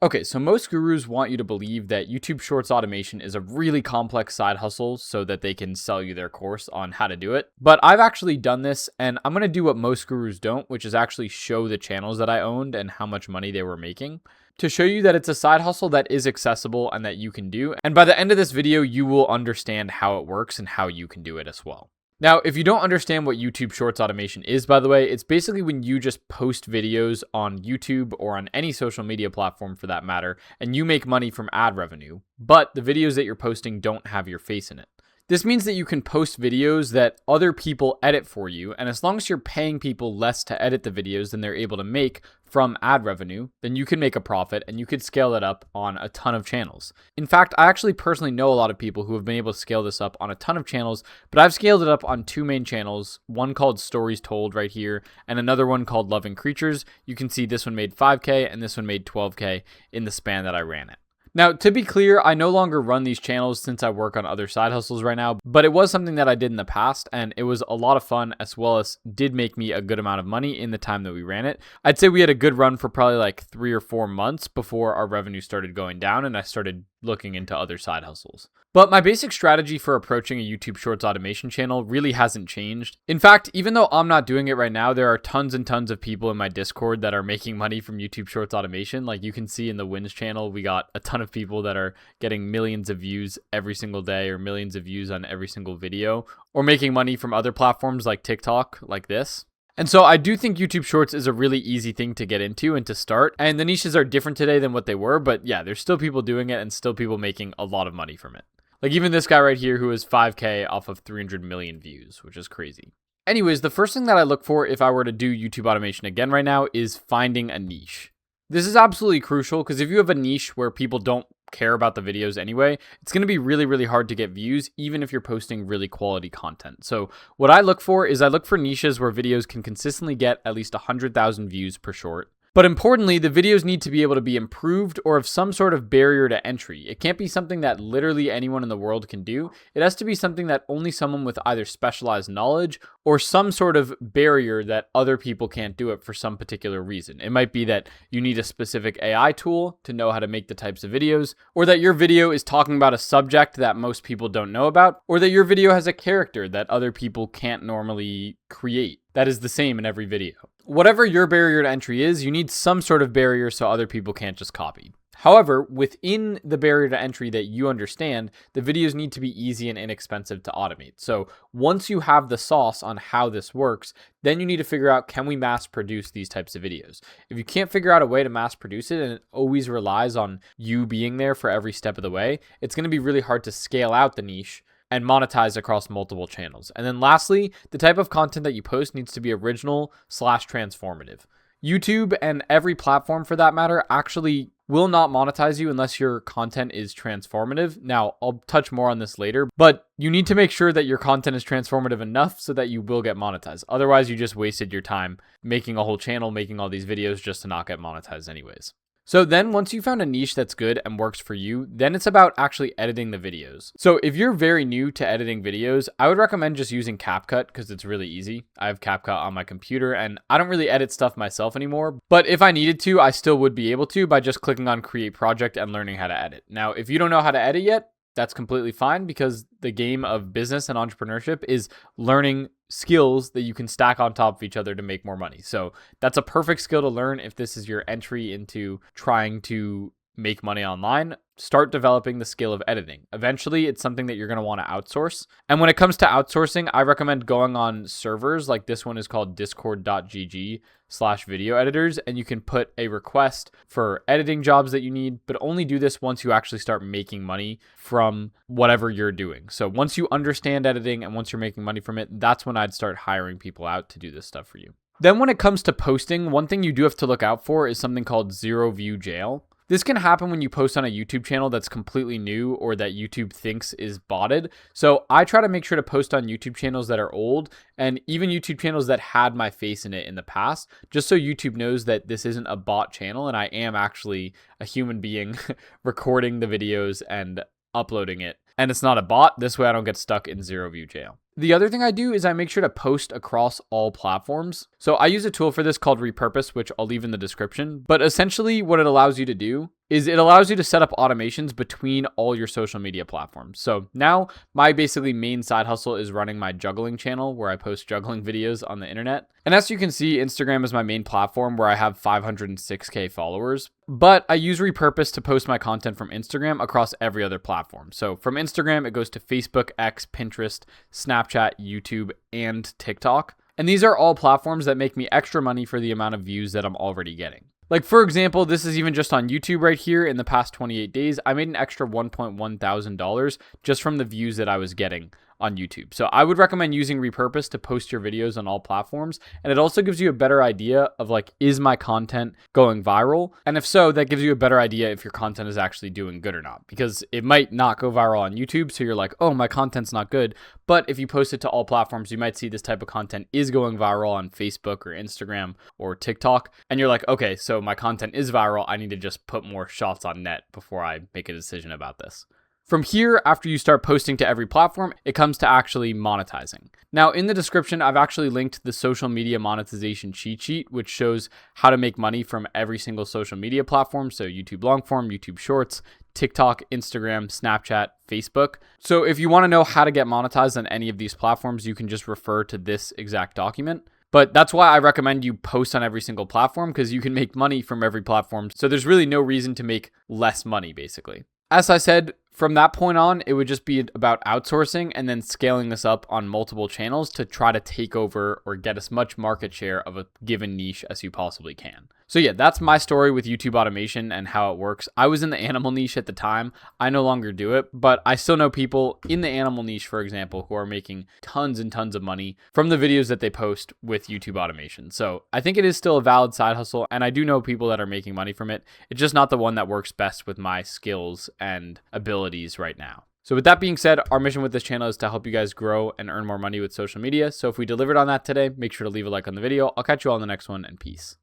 Okay, so most gurus want you to believe that YouTube Shorts automation is a really complex side hustle so that they can sell you their course on how to do it. But I've actually done this, and I'm going to do what most gurus don't, which is actually show the channels that I owned and how much money they were making to show you that it's a side hustle that is accessible and that you can do. And by the end of this video, you will understand how it works and how you can do it as well. Now, if you don't understand what YouTube Shorts automation is, by the way, it's basically when you just post videos on YouTube or on any social media platform for that matter, and you make money from ad revenue, but the videos that you're posting don't have your face in it. This means that you can post videos that other people edit for you, and as long as you're paying people less to edit the videos than they're able to make from ad revenue, then you can make a profit and you could scale that up on a ton of channels. In fact, I actually personally know a lot of people who have been able to scale this up on a ton of channels, but I've scaled it up on two main channels, one called Stories Told right here, and another one called Loving Creatures. You can see this one made 5K and this one made 12K in the span that I ran it. Now, to be clear, I no longer run these channels since I work on other side hustles right now, but it was something that I did in the past, and it was a lot of fun, as well as did make me a good amount of money in the time that we ran it. I'd say we had a good run for probably like 3 or 4 months before our revenue started going down, and I started looking into other side hustles. But my basic strategy for approaching a YouTube Shorts automation channel really hasn't changed. In fact, even though I'm not doing it right now, there are tons and tons of people in my Discord that are making money from YouTube Shorts automation. Like you can see in the Wins channel, we got a ton of people that are getting millions of views every single day or millions of views on every single video, or making money from other platforms like TikTok, like this. And so I do think YouTube Shorts is a really easy thing to get into and to start. And the niches are different today than what they were. But yeah, there's still people doing it and still people making a lot of money from it. Like even this guy right here who has 5K off of 300 million views, which is crazy. Anyways, the first thing that I look for if I were to do YouTube automation again right now is finding a niche. This is absolutely crucial because if you have a niche where people don't care about the videos anyway, it's going to be really, really hard to get views, even if you're posting really quality content. So what I look for is I look for niches where videos can consistently get at least 100,000 views per short. But importantly, the videos need to be able to be improved or have some sort of barrier to entry. It can't be something that literally anyone in the world can do. It has to be something that only someone with either specialized knowledge or some sort of barrier that other people can't do it for some particular reason. It might be that you need a specific AI tool to know how to make the types of videos, or that your video is talking about a subject that most people don't know about, or that your video has a character that other people can't normally create. That is the same in every video. Whatever your barrier to entry is, you need some sort of barrier so other people can't just copy. However, within the barrier to entry that you understand, the videos need to be easy and inexpensive to automate. So once you have the sauce on how this works, then you need to figure out, can we mass produce these types of videos? If you can't figure out a way to mass produce it and it always relies on you being there for every step of the way, it's going to be really hard to scale out the niche and monetize across multiple channels. And then lastly, the type of content that you post needs to be original/transformative. YouTube and every platform for that matter actually will not monetize you unless your content is transformative. Now, I'll touch more on this later, but you need to make sure that your content is transformative enough so that you will get monetized. Otherwise, you just wasted your time making a whole channel, making all these videos just to not get monetized anyways. So then once you found a niche that's good and works for you, then it's about actually editing the videos. So if you're very new to editing videos, I would recommend just using CapCut because it's really easy. I have CapCut on my computer and I don't really edit stuff myself anymore, but if I needed to, I still would be able to by just clicking on Create Project and learning how to edit. Now, if you don't know how to edit yet, that's completely fine because the game of business and entrepreneurship is learning skills that you can stack on top of each other to make more money. So that's a perfect skill to learn if this is your entry into trying to make money online. Start developing the skill of editing. Eventually, it's something that you're going to want to outsource. And when it comes to outsourcing, I recommend going on servers like this one is called discord.gg/video editors. And you can put a request for editing jobs that you need, but only do this once you actually start making money from whatever you're doing. So once you understand editing and once you're making money from it, that's when I'd start hiring people out to do this stuff for you. Then when it comes to posting, one thing you do have to look out for is something called zero view jail. This can happen when you post on a YouTube channel that's completely new or that YouTube thinks is botted. So I try to make sure to post on YouTube channels that are old and even YouTube channels that had my face in it in the past, just so YouTube knows that this isn't a bot channel and I am actually a human being recording the videos and uploading it. And it's not a bot. This way I don't get stuck in zero view jail. The other thing I do is I make sure to post across all platforms. So I use a tool for this called Repurpose, which I'll leave in the description. But essentially what it allows you to do is it allows you to set up automations between all your social media platforms. So now my basically main side hustle is running my juggling channel where I post juggling videos on the internet. And as you can see, Instagram is my main platform where I have 506K followers. But I use Repurpose to post my content from Instagram across every other platform. So from Instagram, it goes to Facebook, X, Pinterest, Snapchat, YouTube, and TikTok. And these are all platforms that make me extra money for the amount of views that I'm already getting. Like, for example, this is even just on YouTube right here. In the past 28 days, I made an extra $1.1 thousand just from the views that I was getting on YouTube. So I would recommend using Repurpose to post your videos on all platforms. And it also gives you a better idea of like, is my content going viral? And if so, that gives you a better idea if your content is actually doing good or not, because it might not go viral on YouTube. So you're like, oh, my content's not good. But if you post it to all platforms, you might see this type of content is going viral on Facebook or Instagram or TikTok. And you're like, okay, so my content is viral. I need to just put more shots on net before I make a decision about this. From here, after you start posting to every platform, it comes to actually monetizing. Now, in the description, I've actually linked the social media monetization cheat sheet, which shows how to make money from every single social media platform. So YouTube Longform, YouTube Shorts, TikTok, Instagram, Snapchat, Facebook. So if you want to know how to get monetized on any of these platforms, you can just refer to this exact document. But that's why I recommend you post on every single platform, because you can make money from every platform. So there's really no reason to make less money, basically. As I said, from that point on, it would just be about outsourcing and then scaling this up on multiple channels to try to take over or get as much market share of a given niche as you possibly can. So yeah, that's my story with YouTube automation and how it works. I was in the animal niche at the time. I no longer do it, but I still know people in the animal niche, for example, who are making tons and tons of money from the videos that they post with YouTube automation. So I think it is still a valid side hustle, and I do know people that are making money from it. It's just not the one that works best with my skills and abilities right now. So with that being said, our mission with this channel is to help you guys grow and earn more money with social media. So if we delivered on that today, make sure to leave a like on the video. I'll catch you all in the next one, and peace.